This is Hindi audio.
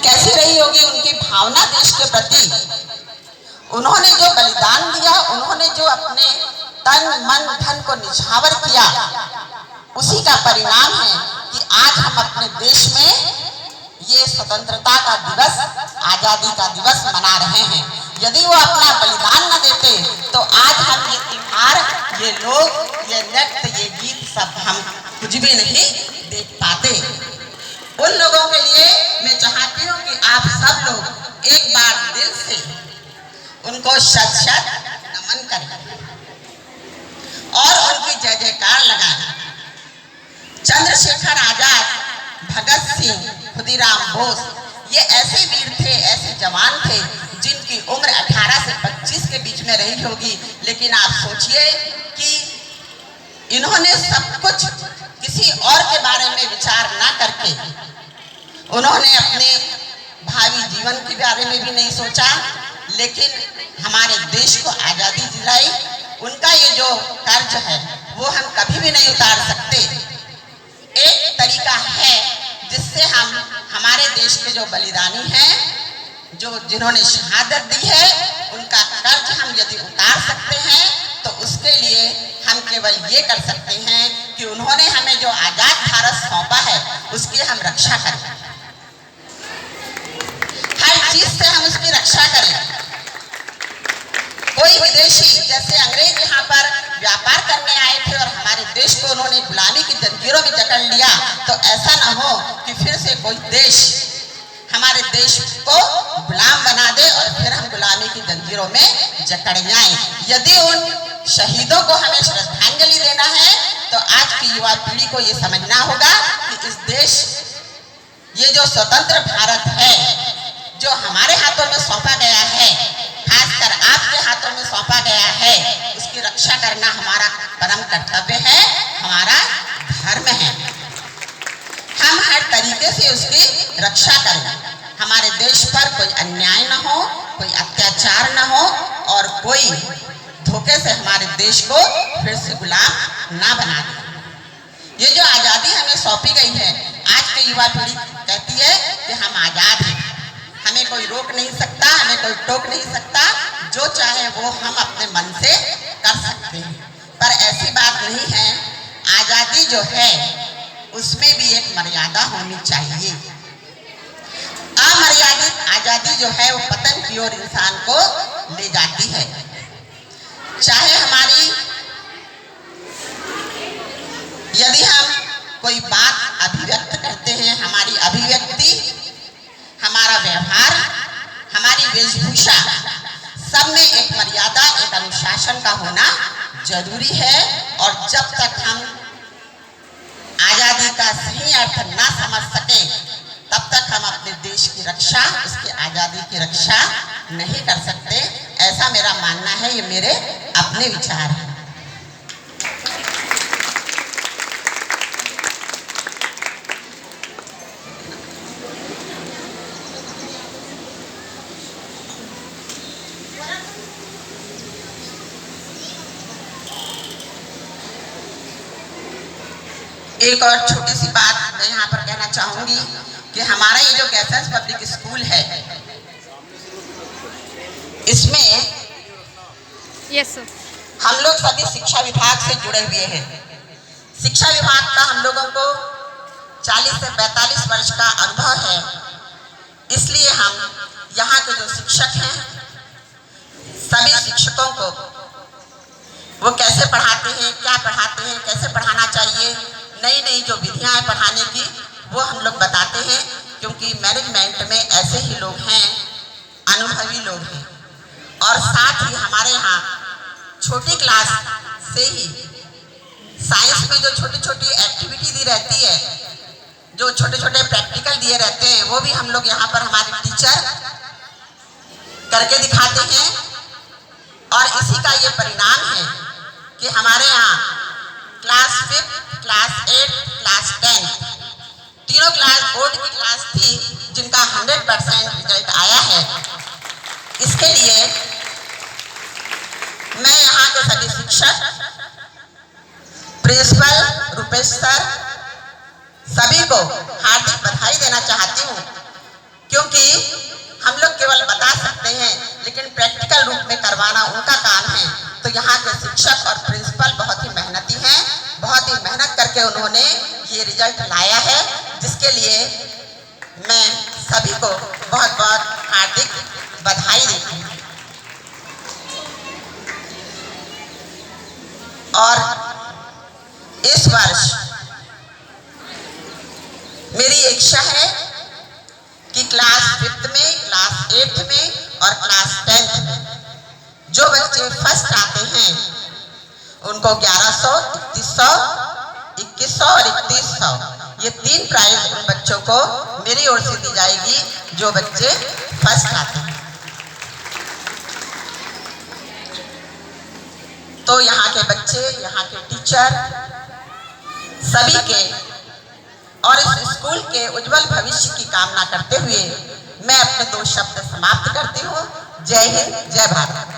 कैसी रही होगी उनकी भावना देश के प्रति। उन्होंने जो बलिदान दिया, उन्होंने जो अपने तन मन धन को निछावर किया, उसी का परिणाम है कि आज हम अपने देश में ये स्वतंत्रता का दिवस, आजादी का दिवस मना रहे हैं। यदि वो अपना बलिदान न देते तो आज हम ये त्योहार, ये लोग, ये नृत्य, ये गीत सब हम कुछ भी नहीं देख पाते। उन लोगों के लिए मैं चाहती हूँ कि आप सब लोग एक बार दिल से उनको शत शत नमन करें और उनकी जय जयकार लगाएं। चंद्रशेखर आजाद, भगत सिंह, खुदीराम बोस, ये ऐसे वीर थे, ऐसे जवान थे जिनकी उम्र 18 से 25 के बीच में रही होगी। लेकिन आप सोचिए कि इन्होंने सब कुछ किसी और के बारे में विचार ना करके, उन्होंने अपने भावी जीवन के बारे में भी नहीं सोचा, लेकिन हमारे देश को आज़ादी दिलाई। उनका ये जो कर्ज है वो हम कभी भी नहीं उतार सकते। एक तरीका है जिससे हम हमारे देश के जो बलिदानी हैं, जिन्होंने शहादत दी है, उनका कर्ज हम यदि उतार सकते हैं तो उसके लिए हम केवल ये कर सकते हैं कि उन्होंने हमें जो आज़ाद भारत सौंपा है उसकी हम रक्षा करें, हर चीज से हम उसकी रक्षा करें। कोई विदेशी, जैसे अंग्रेज यहाँ पर व्यापार करने आए थे और हमारे देश को उन्होंने गुलामी की जंजीरों में जकड़ लिया, तो ऐसा ना हो कि फिर से कोई देश हमारे देश को गुलाम बना दे और फिर हम गुलामी की जंजीरों में जकड़ जाएं। यदि उन शहीदों को हमें श्रद्धांजलि देना है तो आज की युवा पीढ़ी को ये समझना होगा कि इस देश, ये जो स्वतंत्र भारत है जो हमारे हाथों में सौंपा गया है, खासकर आपके हाथों में सौंपा गया है, उसकी रक्षा करना हमारा परम कर्तव्य है, हमारा धर्म है। हम हर तरीके से उसकी रक्षा करें, हमारे देश पर कोई अन्याय न हो, कोई अत्याचार न हो और कोई धोखे से हमारे देश को फिर से गुलाम ना बना दे। ये जो आज़ादी हमें सौंपी गई है, आज की युवा पीढ़ी कहती है कि हम आज़ाद हैं, हमें कोई रोक नहीं सकता, हमें कोई टोक नहीं सकता, जो चाहे वो हम अपने मन से कर सकते हैं। पर ऐसी बात नहीं है। आज़ादी जो है उसमें भी एक मर्यादा होनी चाहिए। अमर्यादित आज़ादी जो है वो पतन की ओर इंसान को ले जाती है। चाहे हमारी, यदि हम कोई बात अभिव्यक्त करते हैं, हमारी अभिव्यक्ति, हमारा व्यवहार, हमारी वेशभूषा, सब में एक मर्यादा, एक अनुशासन का होना जरूरी है। और जब तक हम आज़ादी का सही अर्थ ना समझ सकें तब तक हम अपने देश की रक्षा, उसकी आज़ादी की रक्षा नहीं कर सकते। ऐसा मेरा मानना है, ये मेरे अपने विचार हैं। एक और छोटी सी बात मैं यहाँ पर कहना चाहूंगी कि हमारा ये जो कैसेंस पब्लिक स्कूल है, इसमें हम लोग सभी शिक्षा विभाग से जुड़े हुए हैं। शिक्षा विभाग का हम लोगों को 40 से 45 वर्ष का अनुभव है, इसलिए हम यहाँ के जो शिक्षक हैं, सभी शिक्षकों को वो कैसे पढ़ाते हैं, क्या पढ़ाते हैं, कैसे पढ़ाना चाहिए, नई नई जो विधियाँ हैं पढ़ाने की, वो हम लोग बताते हैं। क्योंकि मैनेजमेंट में ऐसे ही लोग हैं, अनुभवी लोग हैं। और साथ ही हमारे यहाँ छोटी क्लास से ही साइंस में जो छोटी छोटी एक्टिविटी दी रहती है, जो छोटे छोटे प्रैक्टिकल दिए रहते हैं, वो भी हम लोग यहाँ पर हमारे टीचर करके दिखाते हैं। और इसी का ये परिणाम है कि हमारे यहाँ क्लास 5, क्लास 8, क्लास 10 तीनों क्लास बोर्ड की क्लास थी जिनका 100% रिजल्ट आया है। इसके लिए मैं यहाँ के सभी शिक्षक, प्रिंसिपल, रुपेश सर, सभी को हार्दिक बधाई देना चाहती हूँ, क्योंकि हम लोग केवल बता सकते हैं लेकिन प्रैक्टिकल रूप में करवाना उनका काम है। तो यहाँ के शिक्षक और प्रिंसिपल बहुत ही मेहनती हैं, बहुत ही मेहनत करके उन्होंने ये रिजल्ट लाया है, जिसके लिए मैं सभी को बहुत बहुत हार्दिक बधाई देती हूँ। और इस वर्ष मेरी इच्छा है कि क्लास 5th में, क्लास 8th में और क्लास 10th में जो बच्चे फर्स्ट आते हैं उनको 1100, 3100, 2100 और 3100 ये 3 प्राइज उन बच्चों को मेरी ओर से दी जाएगी जो बच्चे फर्स्ट आते हैं। तो यहाँ के बच्चे, यहाँ के टीचर सभी के और इस स्कूल के उज्जवल भविष्य की कामना करते हुए मैं अपने 2 शब्द समाप्त करती हूँ। जय हिंद, जय भारत।